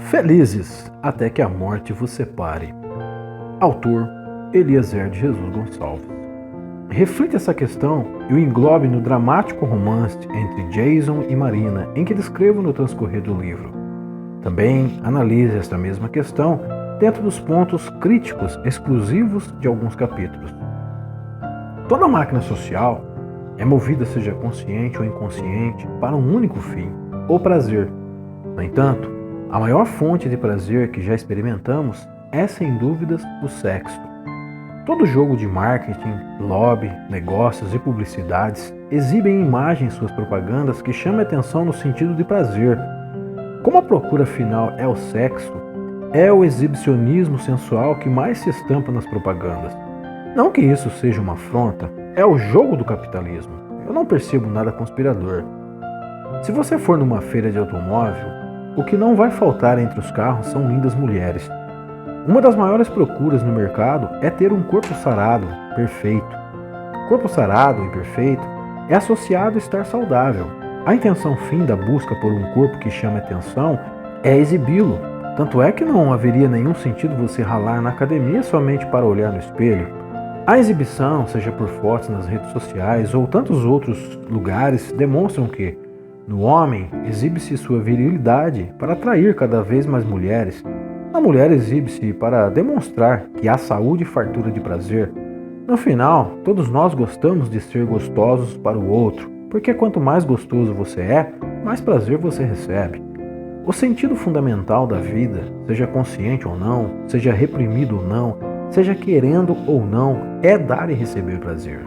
Felizes até que a morte vos separe. Autor Eliezer de Jesus Gonçalves. Reflita essa questão e o englobe no dramático romance entre Jason e Marina, em que descrevo no transcorrer do livro. Também analise esta mesma questão dentro dos pontos críticos exclusivos de alguns capítulos. Toda máquina social é movida, seja consciente ou inconsciente, para um único fim, o prazer. No entanto, a maior fonte de prazer que já experimentamos é, sem dúvidas, o sexo. Todo jogo de marketing, lobby, negócios e publicidades exibem imagens em suas propagandas que chamam a atenção no sentido de prazer. Como a procura final é o sexo, é o exibicionismo sensual que mais se estampa nas propagandas. Não que isso seja uma afronta, é o jogo do capitalismo. Eu não percebo nada conspirador. Se você for numa feira de automóvel, o que não vai faltar entre os carros são lindas mulheres. Uma das maiores procuras no mercado é ter um corpo sarado, perfeito. Corpo sarado e perfeito é associado a estar saudável. A intenção fim da busca por um corpo que chame atenção é exibi-lo. Tanto é que não haveria nenhum sentido você ralar na academia somente para olhar no espelho. A exibição, seja por fotos nas redes sociais ou tantos outros lugares, demonstram que, no homem, exibe-se sua virilidade para atrair cada vez mais mulheres. A mulher exibe-se para demonstrar que há saúde e fartura de prazer. No final, todos nós gostamos de ser gostosos para o outro, porque quanto mais gostoso você é, mais prazer você recebe. O sentido fundamental da vida, seja consciente ou não, seja reprimido ou não, seja querendo ou não, é dar e receber prazer.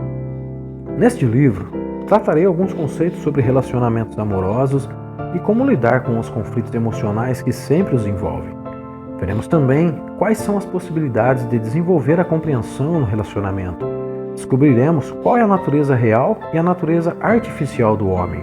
Neste livro, tratarei alguns conceitos sobre relacionamentos amorosos e como lidar com os conflitos emocionais que sempre os envolvem. Veremos também quais são as possibilidades de desenvolver a compreensão no relacionamento. Descobriremos qual é a natureza real e a natureza artificial do homem.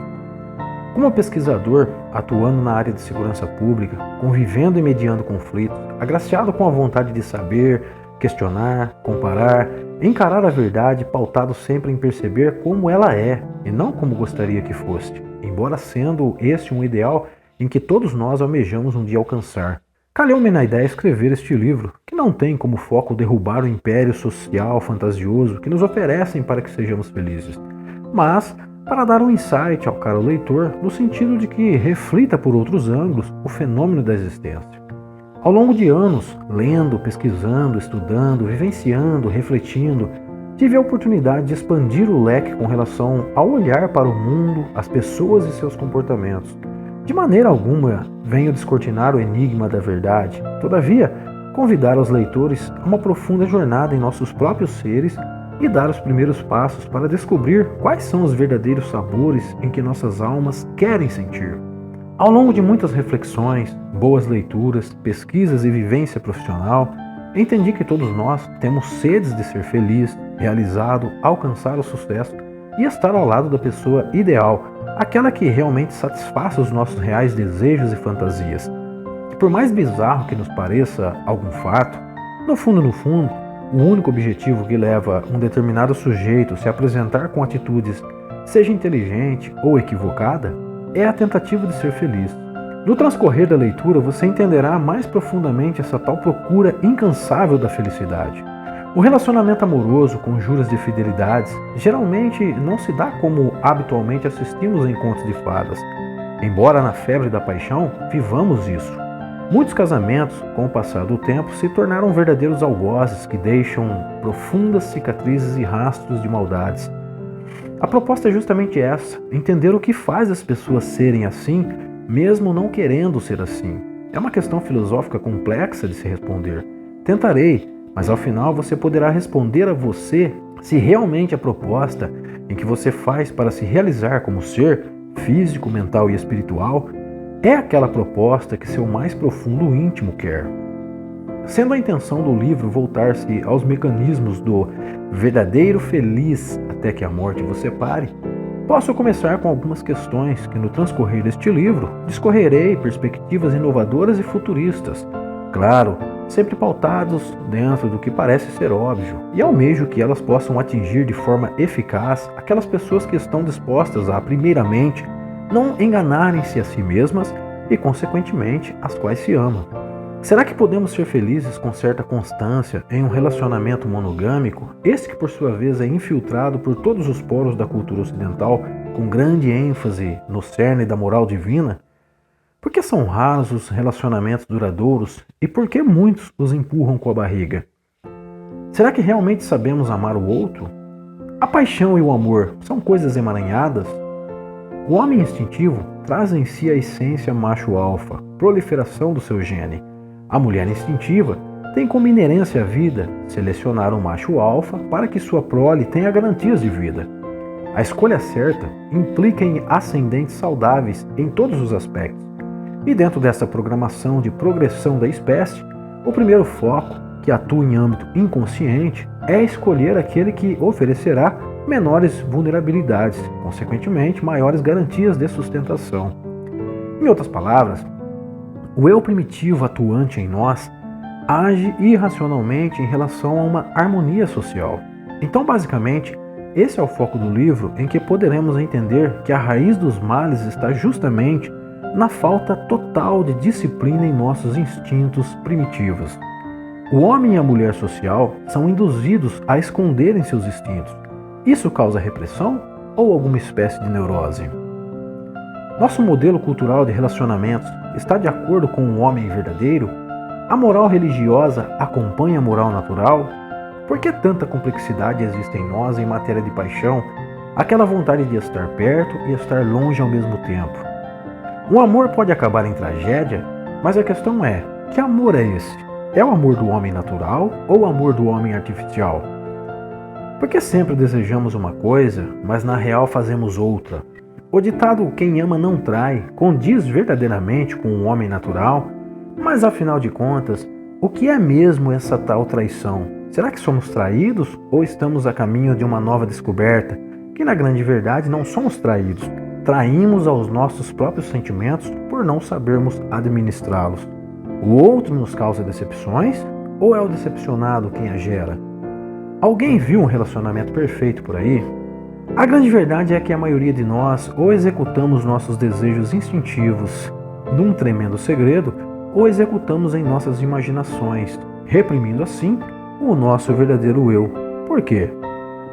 Como pesquisador, atuando na área de segurança pública, convivendo e mediando conflitos, agraciado com a vontade de saber, questionar, comparar, encarar a verdade, pautado sempre em perceber como ela é e não como gostaria que fosse, embora sendo este um ideal em que todos nós almejamos um dia alcançar. Calhou-me na ideia escrever este livro, que não tem como foco derrubar o império social fantasioso que nos oferecem para que sejamos felizes, mas para dar um insight ao caro leitor no sentido de que reflita por outros ângulos o fenômeno da existência. Ao longo de anos, lendo, pesquisando, estudando, vivenciando, refletindo, tive a oportunidade de expandir o leque com relação ao olhar para o mundo, as pessoas e seus comportamentos. De maneira alguma venho descortinar o enigma da verdade, todavia, convidar os leitores a uma profunda jornada em nossos próprios seres e dar os primeiros passos para descobrir quais são os verdadeiros sabores em que nossas almas querem sentir. Ao longo de muitas reflexões, boas leituras, pesquisas e vivência profissional, entendi que todos nós temos sedes de ser feliz, realizado, alcançar o sucesso e estar ao lado da pessoa ideal, aquela que realmente satisfaça os nossos reais desejos e fantasias. E por mais bizarro que nos pareça algum fato, no fundo, o único objetivo que leva um determinado sujeito a se apresentar com atitudes, seja inteligente ou equivocada, é a tentativa de ser feliz. No transcorrer da leitura, você entenderá mais profundamente essa tal procura incansável da felicidade. O relacionamento amoroso com juras de fidelidades geralmente não se dá como habitualmente assistimos em contos de fadas. Embora na febre da paixão, vivamos isso. Muitos casamentos, com o passar do tempo, se tornaram verdadeiros algozes que deixam profundas cicatrizes e rastros de maldades. A proposta é justamente essa, entender o que faz as pessoas serem assim, mesmo não querendo ser assim. É uma questão filosófica complexa de se responder. Tentarei, mas ao final você poderá responder a você se realmente a proposta em que você faz para se realizar como ser, físico, mental e espiritual, é aquela proposta que seu mais profundo íntimo quer. Sendo a intenção do livro voltar-se aos mecanismos do verdadeiro feliz até que a morte vos separe, posso começar com algumas questões que no transcorrer deste livro discorrerei perspectivas inovadoras e futuristas, claro, sempre pautados dentro do que parece ser óbvio, e almejo que elas possam atingir de forma eficaz aquelas pessoas que estão dispostas a, primeiramente, não enganarem-se a si mesmas e, consequentemente, as quais se ama. Será que podemos ser felizes com certa constância em um relacionamento monogâmico, esse que por sua vez é infiltrado por todos os poros da cultura ocidental, com grande ênfase no cerne da moral divina? Por que são raros os relacionamentos duradouros e por que muitos os empurram com a barriga? Será que realmente sabemos amar o outro? A paixão e o amor são coisas emaranhadas? O homem instintivo traz em si a essência macho-alfa, proliferação do seu gene. A mulher instintiva tem como inerência à vida selecionar um macho-alfa para que sua prole tenha garantias de vida. A escolha certa implica em ascendentes saudáveis em todos os aspectos. E dentro dessa programação de progressão da espécie, o primeiro foco, que atua em âmbito inconsciente, é escolher aquele que oferecerá menores vulnerabilidades, consequentemente maiores garantias de sustentação. Em outras palavras, o eu primitivo atuante em nós age irracionalmente em relação a uma harmonia social. Então, basicamente, esse é o foco do livro em que poderemos entender que a raiz dos males está justamente na falta total de disciplina em nossos instintos primitivos. O homem e a mulher social são induzidos a esconderem seus instintos. Isso causa repressão ou alguma espécie de neurose? Nosso modelo cultural de relacionamentos está de acordo com o homem verdadeiro? A moral religiosa acompanha a moral natural? Por que tanta complexidade existe em nós em matéria de paixão, aquela vontade de estar perto e estar longe ao mesmo tempo? O amor pode acabar em tragédia, mas a questão é, que amor é esse? É o amor do homem natural ou o amor do homem artificial? Porque sempre desejamos uma coisa, mas na real fazemos outra. O ditado "quem ama não trai" condiz verdadeiramente com o homem natural, mas afinal de contas, o que é mesmo essa tal traição? Será que somos traídos ou estamos a caminho de uma nova descoberta? Que na grande verdade não somos traídos, traímos aos nossos próprios sentimentos por não sabermos administrá-los. O outro nos causa decepções ou é o decepcionado quem a gera? Alguém viu um relacionamento perfeito por aí? A grande verdade é que a maioria de nós ou executamos nossos desejos instintivos num tremendo segredo ou executamos em nossas imaginações, reprimindo assim o nosso verdadeiro eu. Por quê?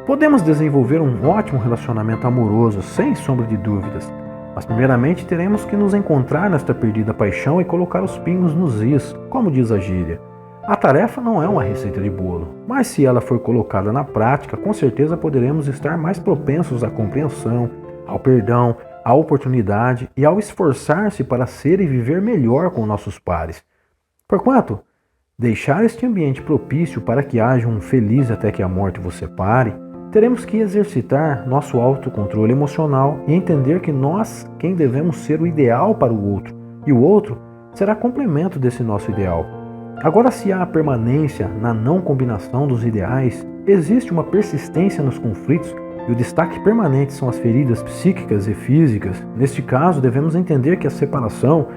Podemos desenvolver um ótimo relacionamento amoroso, sem sombra de dúvidas, mas primeiramente teremos que nos encontrar nesta perdida paixão e colocar os pingos nos is, como diz a gíria. A tarefa não é uma receita de bolo, mas se ela for colocada na prática, com certeza poderemos estar mais propensos à compreensão, ao perdão, à oportunidade e ao esforçar-se para ser e viver melhor com nossos pares. Porquanto, deixar este ambiente propício para que haja um feliz até que a morte vos separe, teremos que exercitar nosso autocontrole emocional e entender que nós quem devemos ser o ideal para o outro, e o outro será complemento desse nosso ideal. Agora, se há permanência na não combinação dos ideais, existe uma persistência nos conflitos e o destaque permanente são as feridas psíquicas e físicas. Neste caso, devemos entender que a separação,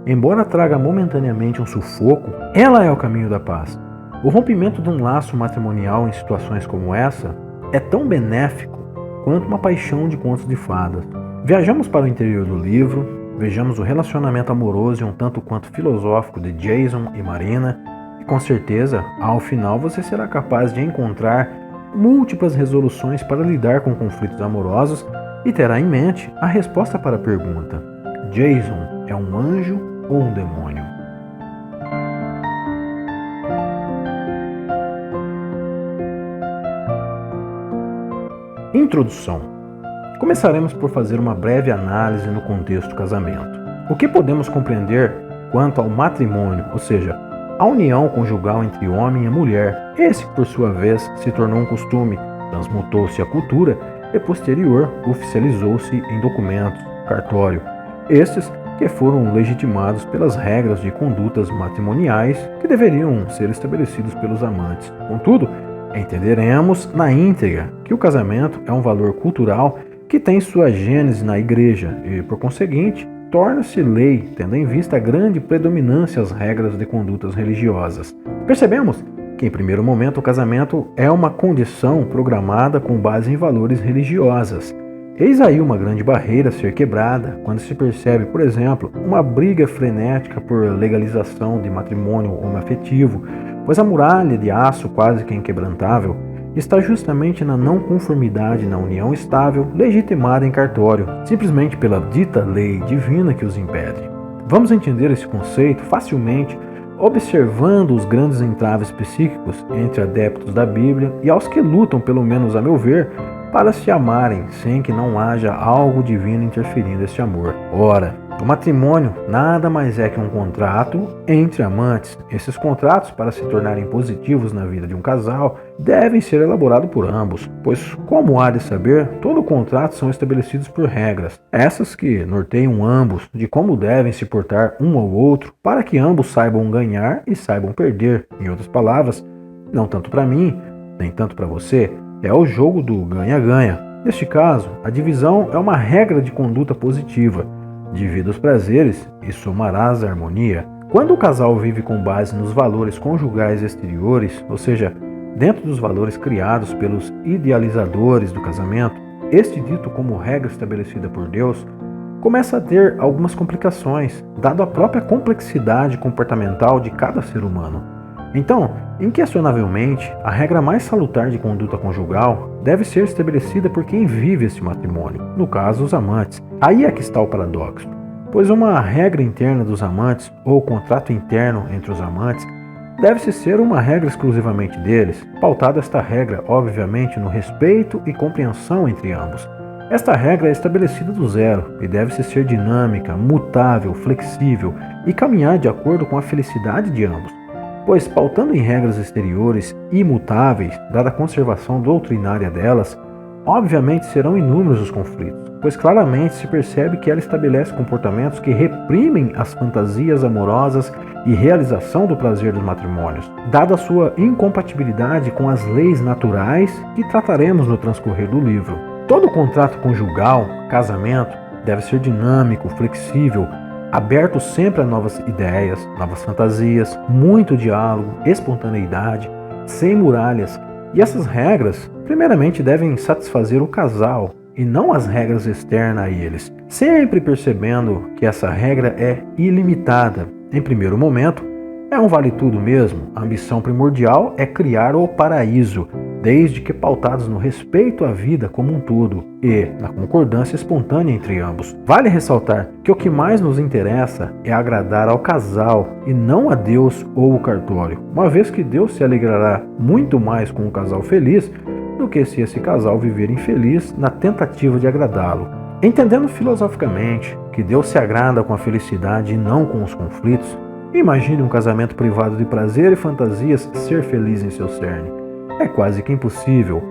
embora traga momentaneamente um sufoco, ela é o caminho da paz. O rompimento de um laço matrimonial em situações como essa é tão benéfico quanto uma paixão de contos de fadas. Viajamos para o interior do livro, vejamos o relacionamento amoroso e um tanto quanto filosófico de Jason e Marina, e com certeza, ao final você será capaz de encontrar múltiplas resoluções para lidar com conflitos amorosos e terá em mente a resposta para a pergunta: Jason é um anjo ou um demônio? Introdução. Começaremos por fazer uma breve análise no contexto casamento. O que podemos compreender quanto ao matrimônio, ou seja, a união conjugal entre homem e mulher, esse que por sua vez se tornou um costume, transmutou-se à cultura e posterior oficializou-se em documentos, cartório, estes que foram legitimados pelas regras de condutas matrimoniais que deveriam ser estabelecidos pelos amantes. Contudo, entenderemos na íntegra que o casamento é um valor cultural que tem sua gênese na igreja e, por conseguinte, torna-se lei, tendo em vista a grande predominância às regras de condutas religiosas. Percebemos que, em primeiro momento, o casamento é uma condição programada com base em valores religiosas. Eis aí uma grande barreira a ser quebrada quando se percebe, por exemplo, uma briga frenética por legalização de matrimônio homoafetivo, pois a muralha de aço quase que inquebrantável está justamente na não conformidade na união estável legitimada em cartório, simplesmente pela dita lei divina que os impede. Vamos entender esse conceito facilmente observando os grandes entraves psíquicos entre adeptos da Bíblia e aos que lutam, pelo menos a meu ver, para se amarem sem que não haja algo divino interferindo este amor. Ora, o matrimônio nada mais é que um contrato entre amantes. Esses contratos, para se tornarem positivos na vida de um casal, devem ser elaborados por ambos, pois, como há de saber, todo contrato são estabelecidos por regras, essas que norteiam ambos de como devem se portar um ao outro, para que ambos saibam ganhar e saibam perder. Em outras palavras, não tanto para mim, nem tanto para você, é o jogo do ganha-ganha. Neste caso, a divisão é uma regra de conduta positiva. Divida os prazeres e somarás a harmonia. Quando o casal vive com base nos valores conjugais exteriores, ou seja, dentro dos valores criados pelos idealizadores do casamento, este dito como regra estabelecida por Deus, começa a ter algumas complicações, dado a própria complexidade comportamental de cada ser humano. Então, inquestionavelmente, a regra mais salutar de conduta conjugal deve ser estabelecida por quem vive esse matrimônio, no caso, os amantes. Aí é que está o paradoxo, pois uma regra interna dos amantes, ou contrato interno entre os amantes, deve-se ser uma regra exclusivamente deles, pautada esta regra, obviamente, no respeito e compreensão entre ambos. Esta regra é estabelecida do zero e deve-se ser dinâmica, mutável, flexível e caminhar de acordo com a felicidade de ambos. Pois, pautando em regras exteriores imutáveis, dada a conservação doutrinária delas, obviamente serão inúmeros os conflitos, pois claramente se percebe que ela estabelece comportamentos que reprimem as fantasias amorosas e realização do prazer dos matrimônios, dada a sua incompatibilidade com as leis naturais que trataremos no transcorrer do livro. Todo contrato conjugal, casamento, deve ser dinâmico, flexível, aberto sempre a novas ideias, novas fantasias, muito diálogo, espontaneidade, sem muralhas. E essas regras, primeiramente, devem satisfazer o casal e não as regras externas a eles, sempre percebendo que essa regra é ilimitada. Em primeiro momento, é um vale-tudo mesmo. A ambição primordial é criar o paraíso, desde que pautados no respeito à vida como um todo e na concordância espontânea entre ambos. Vale ressaltar que o que mais nos interessa é agradar ao casal e não a Deus ou o cartório, uma vez que Deus se alegrará muito mais com um casal feliz do que se esse casal viver infeliz na tentativa de agradá-lo. Entendendo filosoficamente que Deus se agrada com a felicidade e não com os conflitos, imagine um casamento privado de prazer e fantasias ser feliz em seu cerne. É quase que impossível.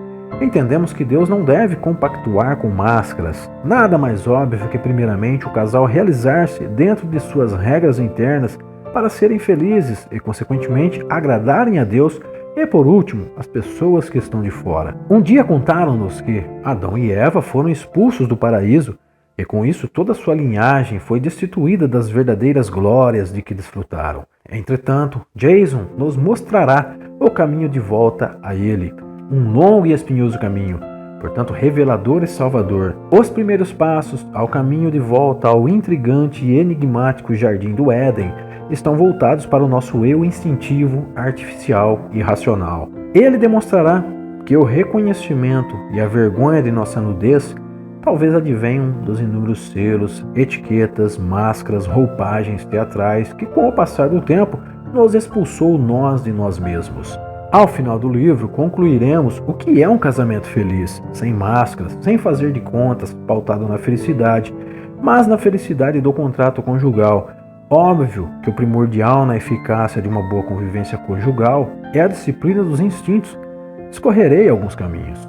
Entendemos que Deus não deve compactuar com máscaras. Nada mais óbvio que, primeiramente, o casal realizar-se dentro de suas regras internas para serem felizes e, consequentemente, agradarem a Deus e, por último, as pessoas que estão de fora. Um dia contaram-nos que Adão e Eva foram expulsos do paraíso e, com isso, toda a sua linhagem foi destituída das verdadeiras glórias de que desfrutaram. Entretanto, Jason nos mostrará o caminho de volta a ele, um longo e espinhoso caminho, portanto revelador e salvador. Os primeiros passos ao caminho de volta ao intrigante e enigmático jardim do Éden estão voltados para o nosso eu instintivo, artificial e racional. Ele demonstrará que o reconhecimento e a vergonha de nossa nudez talvez advenham dos inúmeros selos, etiquetas, máscaras, roupagens teatrais que, com o passar do tempo, nos expulsou nós de nós mesmos. Ao final do livro, concluiremos o que é um casamento feliz, sem máscaras, sem fazer de contas, pautado na felicidade, mas na felicidade do contrato conjugal. Óbvio que o primordial na eficácia de uma boa convivência conjugal é a disciplina dos instintos. Escorrerei alguns caminhos.